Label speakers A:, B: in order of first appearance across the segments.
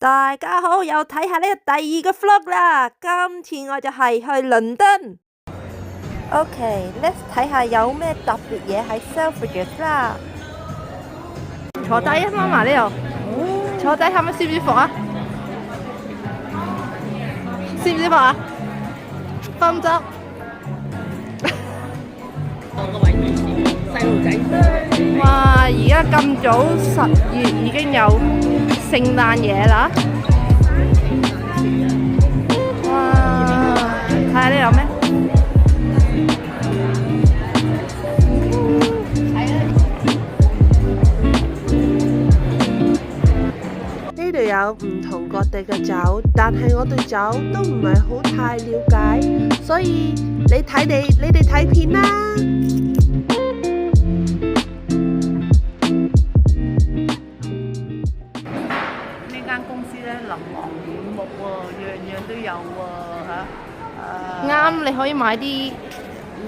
A: 大家好，又睇下呢個第二個 vlog 啦。今次我就係去倫敦。OK，let's 睇下有咩特別嘢喺 Selfridges 啦。坐低啊，媽媽呢度。坐低睇下舒唔舒服啊？舒唔舒服啊？分執。細路仔。哇！而家咁早10月已經有聖誕嘢啦！哇！睇下呢有咩？呢度有唔同各地嘅酒，但係我對酒都唔係好太了解，所以你哋睇片啦。公司咧琳琅滿目喎，樣樣都有喎嚇。啱，你可以買啲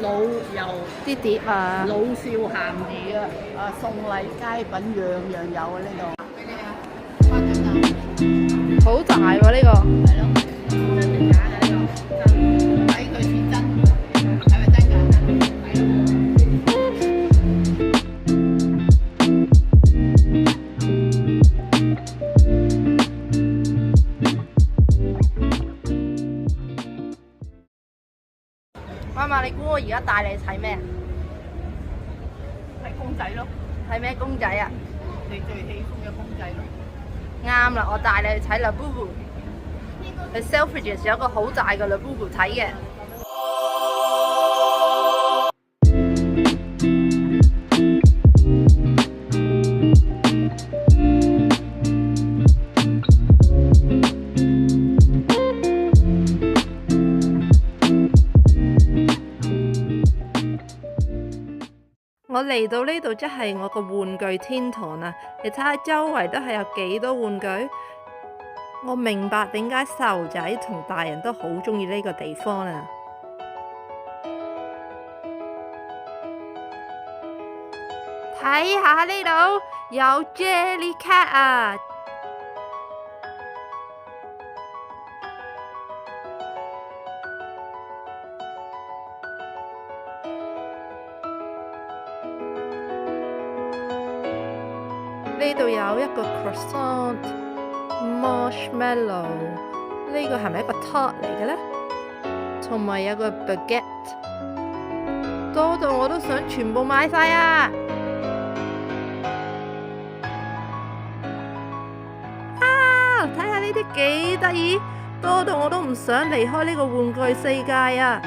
B: 老又
A: 啲碟啊，
B: 老少咸宜啊，送禮佳品樣樣有啊呢度。俾你啊，花樽啊，
A: 好大喎呢個。
B: 係咯，真定假㗎呢個？真，睇佢似真，係咪真㗎？係咯。
A: 媽媽，你估我而家帶你睇咩？
B: 睇公仔咯。
A: 睇咩公仔啊？
B: 你最喜歡嘅公仔咯。
A: 啱啦，我帶你去睇 Labubu。去 Selfridges 有一個好大嘅 Labubu 睇嘅。我嚟到呢度真係我個玩具天堂啊！你睇下周圍都係有幾多玩具，我明白點解細路仔同大人都好中意呢個地方啊！睇下呢度有 Jellycat 啊！呢度有一個 croissant marshmallow， 呢個係咪一個 tart 嚟嘅呢？同埋有個 baguette， 多到我都想全部買晒啊！睇下呢啲幾得意，多到我都唔想離開呢個玩具世界啊！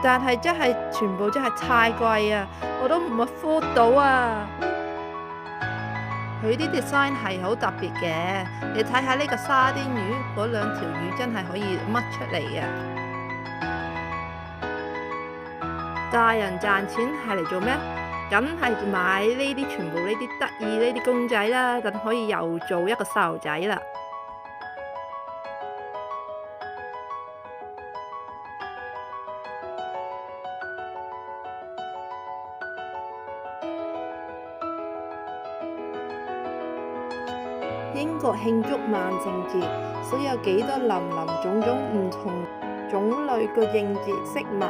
A: 但係真係全部真係太貴啊，我都唔 afford 到啊！佢啲 design 係好特別嘅，你睇下呢個沙甸魚，嗰兩條魚真係可以掹出嚟嘅。大人賺錢係嚟做咩？梗係買呢啲全部呢啲得意呢啲公仔啦，等可以又做一個細路仔啦。英國慶祝萬聖節，所以有幾多林林種種唔同種類嘅應節飾物。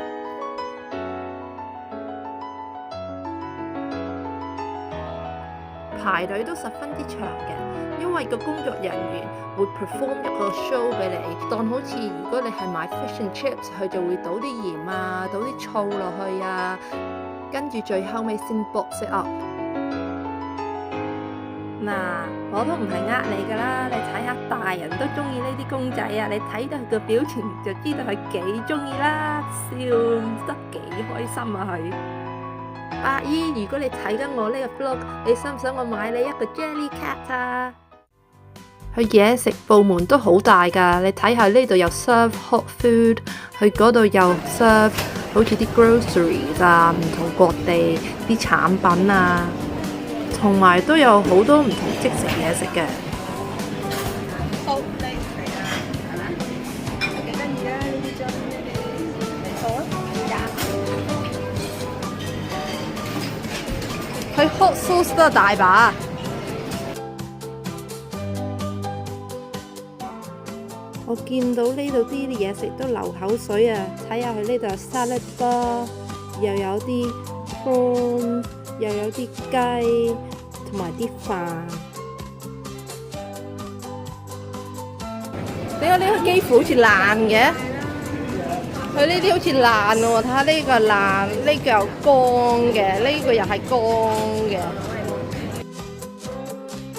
A: 排隊都十分之長嘅，因為個工作人員會 perform 一個 show 俾你，當好似如果你係買 fish and chips， 佢就會倒啲鹽啊，倒啲醋落去啊，跟住最後尾先 box it up。嗱，我都唔係你㗎啦，你睇下大人都中意呢啲公仔啊，你睇到佢個表情就知道佢幾中意啦，笑得幾開心啊佢。阿姨，如果你睇緊我呢個 vlog， 你想唔想我買你一個 Jellycat 啊？佢嘢食部門都好大㗎，你睇下呢度有 serve hot food， 佢嗰度又 serve 好似啲 groceries 啊，唔同各地啲產品啊。同埋都有好多唔同即食嘢食嘅。
B: 好，你嚟啦，係咪？幾得意啊！呢啲樽，好啊，
A: 佢 hot sauce 都係大把。我見到呢度啲嘢食都流口水啊！睇下佢呢度有 salad bar， 又有啲 prawn， 又有啲雞，同埋啲飯。點解呢個幾乎好似爛嘅？佢呢啲好似爛喎，睇下呢個爛，呢個又乾嘅，呢個又係乾嘅。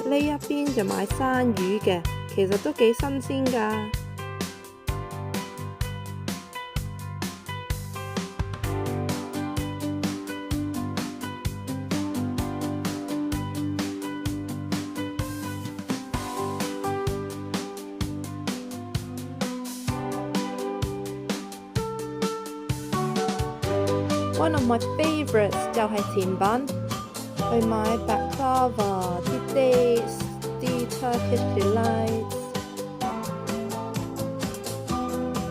A: 呢一邊就買生魚嘅，其實都幾新鮮㗎。One of my favourites 就係甜品，去買 baklava、啲 dates、啲 Turkish delights，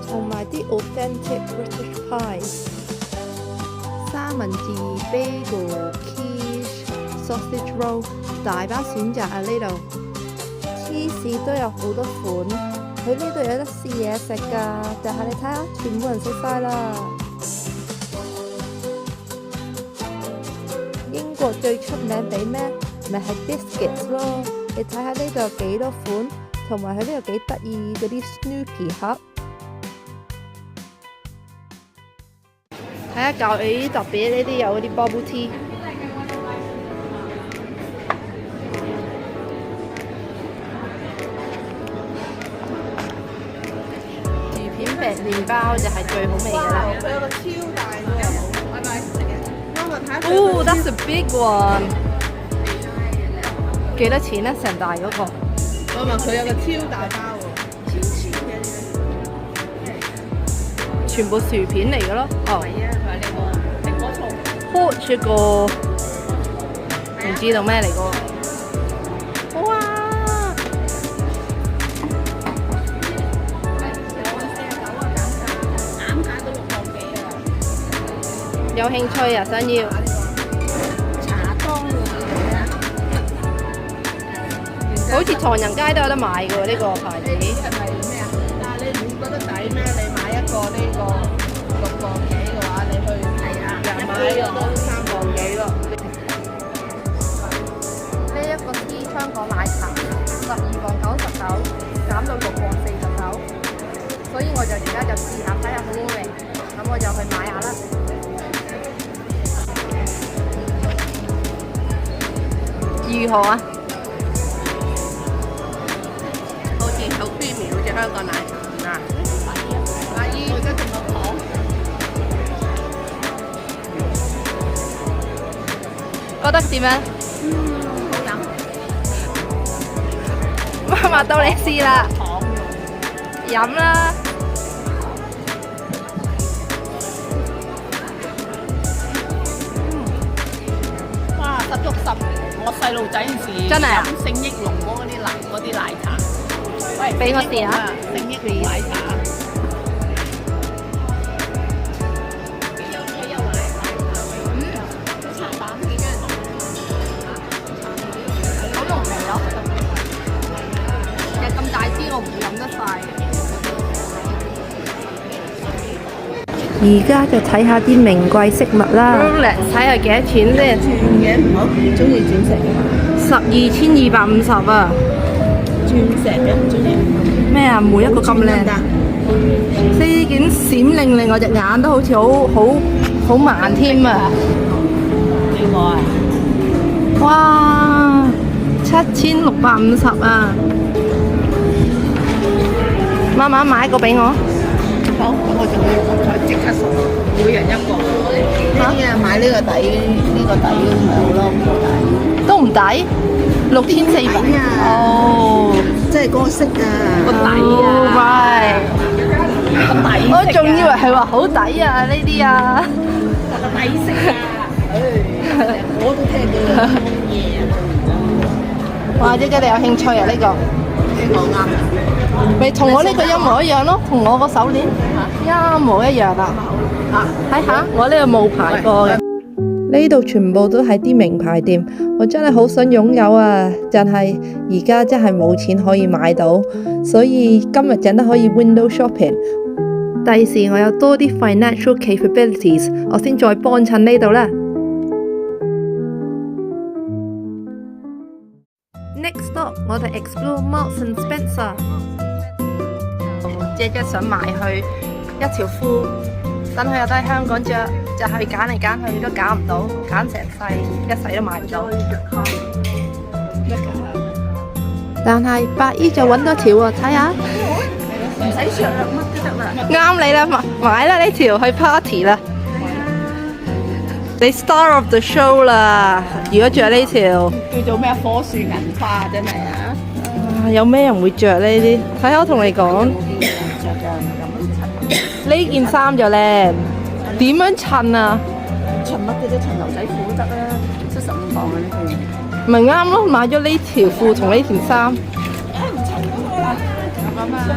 A: 同埋啲 authentic British pies， 三文治、bagel、quiche、sausage roll， 大把選擇啊！呢度芝士都有好多款，佢呢度有得試嘢食㗎，但係你睇下，全部人食晒啦。英國最出名俾咩？咪係 biscuits 咯！你睇下呢度有幾多款，同埋佢呢度幾得意嗰啲 Snoopy 盒。睇下舊年特別呢啲有嗰啲 bubble tea。薯片餅麵包就係最好味㗎啦！
B: 佢有個超大嘅，係咪？Oh,
A: that's a big one！ 幾多錢咧？成大嗰個？
B: 我問佢有個超大包喎，
A: 全部薯片嚟嘅咯。哦。
B: 係啊，佢話你個蘋果醋。
A: Portugal， 唔知道咩嚟嘅喎。哇！
B: 啱價都6磅幾啊！
A: 有興趣啊？想要？
B: 茶湯喎，
A: 好似唐人街都有得買嘅喎，呢個牌子。
B: 係咪咩啊？但係你唔覺得抵咩？你買一個呢個6磅幾嘅話，你去人買一個都3磅幾咯。
A: 呢一個 Tea 香港奶茶12磅99，減到6磅49，所以我就而家就試下睇下好唔好味，咁我就去買下啦。如何啊？
B: 好似好 creamy， 好似香港奶茶啊！阿姨，我而家仲有糖。
A: 覺得點樣？
B: 好飲。
A: 媽媽到你試啦，
B: 糖
A: 飲啦！
B: 哇，十足十！我細路仔嗰時
A: 真係啊
B: 飲聖益龍嗰啲奶茶。喂，
A: 俾我試下。
B: 聖益龍奶茶。
A: 好濃味咯，其實咁大支我唔會飲得晒。而家就睇下啲名貴飾物啦。睇下幾多錢先？
B: 轉嘅，我中意鑽石。
A: 12,250啊！
B: 鑽石嘅，中意。
A: 咩啊？每一個咁靚，呢件閃靈靈，我隻眼都好似好慢添啊！
B: 呢個啊，
A: 哇！7,650啊！媽媽買一個俾我。
B: 好，咁我仲要即刻送，每人一個。呢啲啊，買呢個底咪好咯，
A: 都唔抵，6,400。哦，
B: 即係嗰個色啊，個底
A: 啊，
B: 個底
A: 我仲以為係話好抵啊呢啲啊，
B: 個底色啊，我都聽到啦。
A: 哇！姐姐你有興趣啊呢個？
B: 呢個啱。
A: 咪同我呢個一模一樣咯，同我個手鏈一模一樣啊！睇下，我呢個冇牌過嘅。呢呢度全部都係啲名牌店，我真係好想擁有啊！但係而家真係冇錢可以買到，所以今日淨係可以 window shopping。第時我有多啲 financial capabilities， 我先再幫襯呢度啦。Next stop， 我哋 explore Marks and Spencer。姐姐想買去一條褲，等佢又喺香港着，就去揀嚟揀去都揀唔到，揀成世一世都買唔到。但係白衣就揾多條喎，睇下。唔使着乜都得啦。啱你啦，買啦呢條去 party 啦。你 star of the show 啦！如果着呢條，
B: 叫做咩火樹銀花真係啊！
A: 有咩人會着呢啲？睇下我同你講，呢件衫就靚，點樣襯啊？
B: 襯乜嘅啫？襯牛仔褲都得啦，75磅啊呢條。
A: 咪啱咯，買咗呢條褲同呢條衫。
B: 唔襯嗰個啦，咁啊嘛嚇。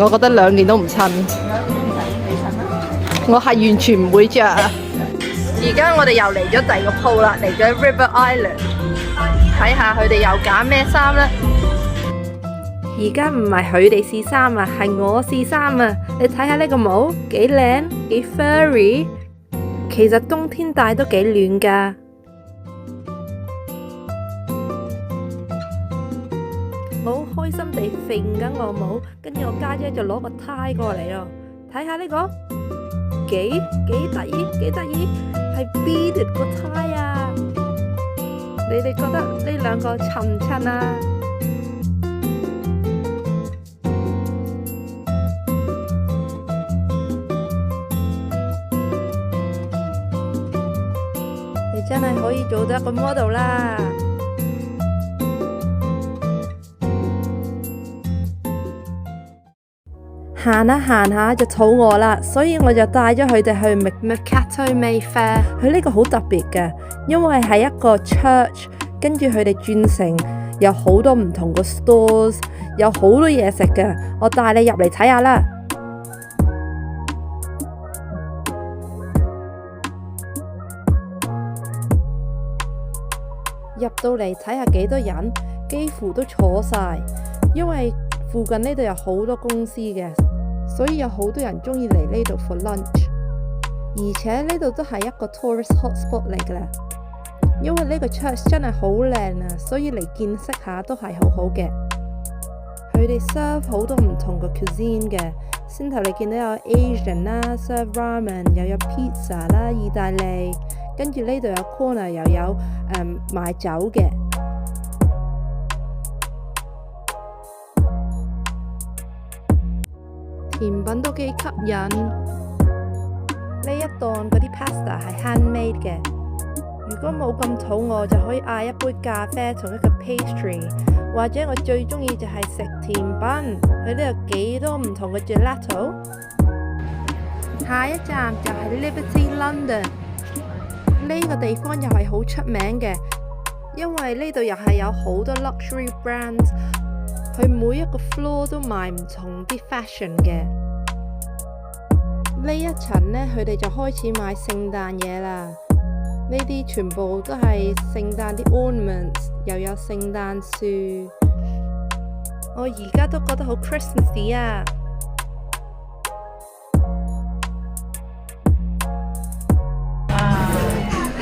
A: 我覺得兩件都唔襯。我係完全唔會着啊！而家我哋又嚟咗第二個鋪啦，嚟咗 River Island， 睇下佢哋又揀咩衫啦。而家唔係佢哋試衫啊，係我試衫啊！你睇下呢個帽幾靚，幾 furry， 其實冬天戴都幾暖㗎。我好開心地揈緊我帽，跟住我家姐就攞個呔過嚟咯。睇下呢個幾得意，係 beaded 個呔啊！你哋覺得呢兩個襯唔襯啊？你真係可以做到一個 model 啦！行下行下就肚餓啦，所以我就帶咗佢哋去 Mercato Mayfair。佢呢個好特別嘅，因為係一個 church， 跟住佢哋轉成有好多唔同個 stores， 有好多嘢食嘅。我帶你入嚟睇下啦。入到嚟睇下幾多人，幾乎都坐晒，因為附近呢度有好多公司嘅，所以有好多人鍾意嚟呢度 for lunch， 而且呢度都係一個 tourist hotspot 嚟㗎啦。因為呢個 church 真係好靚啊，所以嚟見識下都係好好嘅。佢哋 serve 好多唔同嘅 cuisine 嘅，先頭你見到有 Asian 啦 ，serve ramen， 又有 pizza 啦，意大利，跟住呢度有 corner 又有賣酒嘅。甜品都幾吸引，呢一檔嗰啲 pasta 係 handmade 嘅。如果冇咁肚餓，就可以嗌一杯咖啡同一個 pastry， 或者我最中意就係食甜品。佢呢度幾多唔同嘅 gelato。下一站就係 Liberty London， 呢個地方又係好出名嘅，因為呢度又係有好多 luxury brands。佢每一個 floor 都賣唔同啲 fashion 嘅。呢一層呢，佢哋就開始賣聖誕嘢啦。呢啲全部都係聖誕啲 ornaments， 又有聖誕樹。我而家都覺得好 Christmas 啊！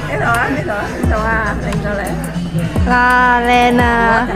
A: 呢度啊，靚到你。啦，靚啊！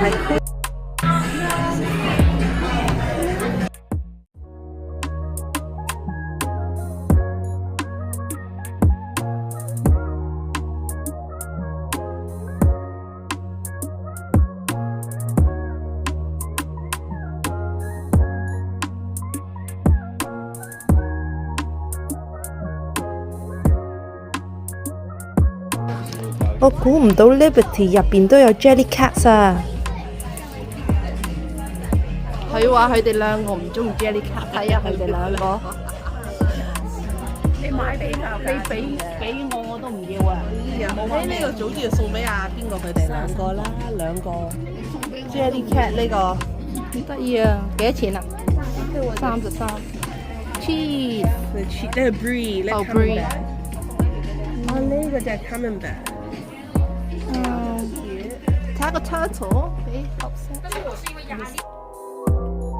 A: 我估唔到 Liberty 入邊都有 Jellycats 啊！佢話佢哋兩個唔中意 Jellycat， 睇下佢哋兩個。
B: 你買俾佢，你俾我都唔要啊！呢個早知就送俾邊個佢哋兩個啦，兩個 Jellycat 呢個
A: 得意啊！幾多錢啊？33。Cheese。
B: 呢個 brie，呢個
A: brie。
B: 哦，呢個就係 camembert。
A: 睇下個 turtle 幾合適。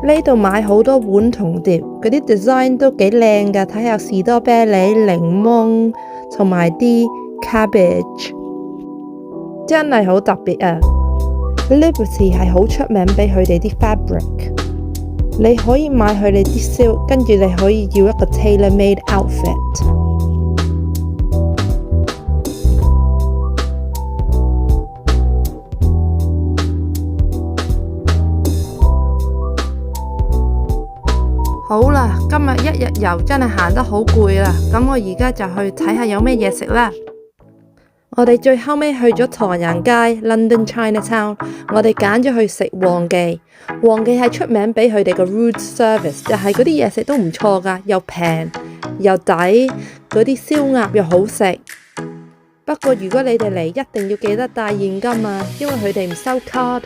A: 呢度買好多碗同碟，嗰啲 design 都幾靚㗎，睇下士多啤梨、檸檬同埋啲 cabbage， 真係好特別啊！ Liberty 係好出名俾佢哋啲 fabric， 你可以買佢哋啲 silk， 跟住你可以要一個 tailor-made outfit。好啦，今日一日遊真係行得好攰啦，咁我而家就去睇下有咩嘢食啦。我哋最後尾去咗唐人街 London Chinatown， 我哋揀咗去食旺記。旺記係出名俾佢哋嘅 room service， 就係嗰啲嘢食都唔錯㗎，又平又抵，嗰啲燒鴨又好食。不過如果你哋嚟，一定要記得帶現金啊，因為佢哋唔收 card。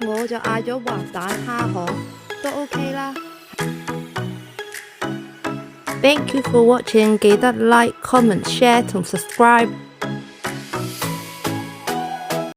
A: 我就嗌咗滑蛋蝦殼，都 OK 啦。Thank you for watching， 記得 like、comment、share 同 subscribe。